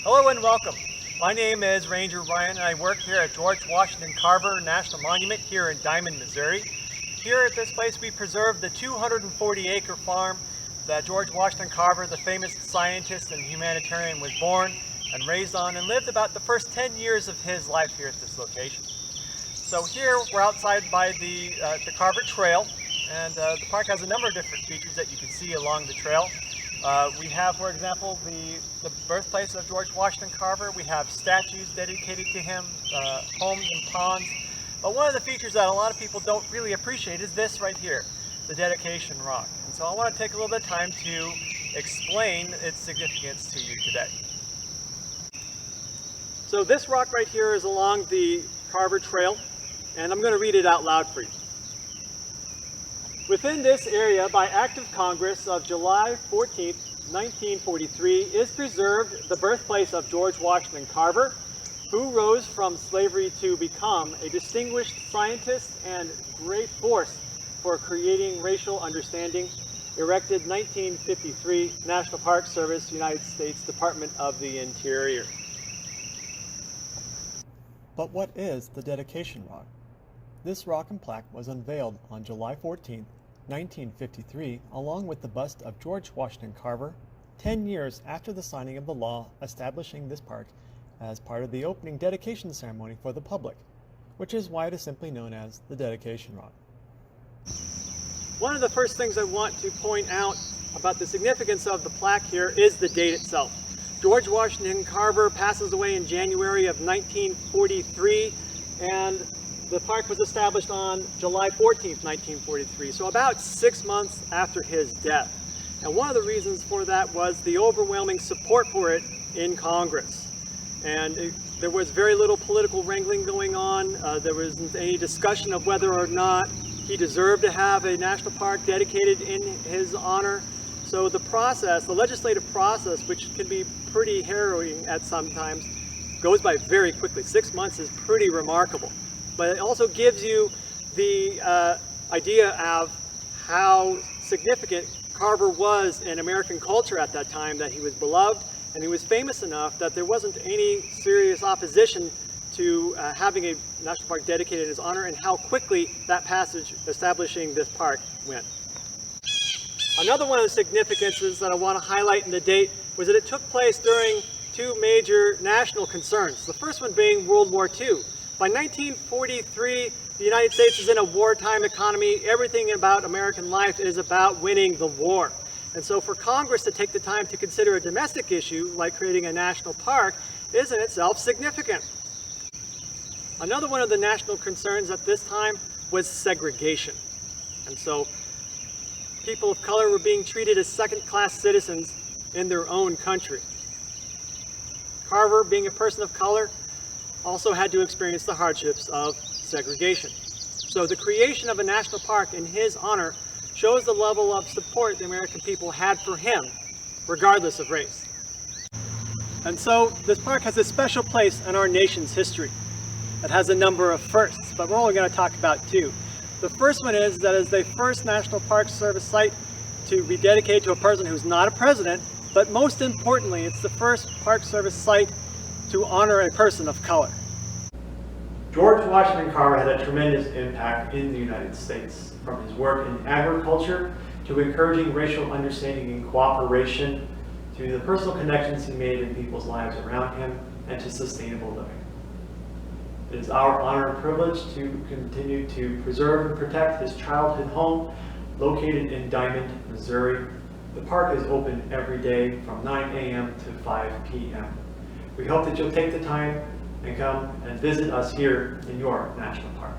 Hello and welcome. My name is Ranger Ryan and I work here at George Washington Carver National Monument here in Diamond, Missouri. Here at this place we preserve the 240-acre farm that George Washington Carver, the famous scientist and humanitarian, was born and raised on and lived about the first 10 years of his life here at this location. So here we're outside by the Carver Trail, and the park has a number of different features that you can see along the trail. We have, for example, the birthplace of George Washington Carver. We have statues dedicated to him, homes and ponds. But one of the features that a lot of people don't really appreciate is this right here, the dedication rock. And so I want to take a little bit of time to explain its significance to you today. So this rock right here is along the Carver Trail, and I'm going to read it out loud for you. Within this area, by Act of Congress of July 14, 1943, is preserved the birthplace of George Washington Carver, who rose from slavery to become a distinguished scientist and great force for creating racial understanding. Erected 1953, National Park Service, United States Department of the Interior. But what is the dedication rock? This rock and plaque was unveiled on July 14, 1953, along with the bust of George Washington Carver, 10 years after the signing of the law establishing this park as part of the opening dedication ceremony for the public, which is why it is simply known as the dedication rock. One of the first things I want to point out about the significance of the plaque here is the date itself. George Washington Carver passes away in January of 1943, and the park was established on July 14th, 1943, so about 6 months after his death. And one of the reasons for that was the overwhelming support for it in Congress. And there was very little political wrangling going on. There wasn't any discussion of whether or not he deserved to have a national park dedicated in his honor. So the process, the legislative process, which can be pretty harrowing at sometimes, goes by very quickly. 6 months is pretty remarkable. But it also gives you the idea of how significant Carver was in American culture at that time, that he was beloved and he was famous enough that there wasn't any serious opposition to having a national park dedicated in his honor, and how quickly that passage establishing this park went. Another one of the significances that I want to highlight in the date was that it took place during two major national concerns. The first one being World War II. By 1943, the United States is in a wartime economy. Everything about American life is about winning the war. And so for Congress to take the time to consider a domestic issue like creating a national park is in itself significant. Another one of the national concerns at this time was segregation. And so people of color were being treated as second-class citizens in their own country. Carver, being a person of color, also had to experience the hardships of segregation. So the creation of a national park in his honor shows the level of support the American people had for him, regardless of race. And so this park has a special place in our nation's history. It has a number of firsts, but we're only going to talk about two. The first one is that it's the first National Park Service site to be dedicated to a person who's not a president, but most importantly, it's the first Park Service site to honor a person of color. George Washington Carver had a tremendous impact in the United States, from his work in agriculture to encouraging racial understanding and cooperation, to the personal connections he made in people's lives around him, and to sustainable living. It is our honor and privilege to continue to preserve and protect his childhood home located in Diamond, Missouri. The park is open every day from 9 a.m. to 5 p.m. We hope that you'll take the time and come and visit us here in your national park.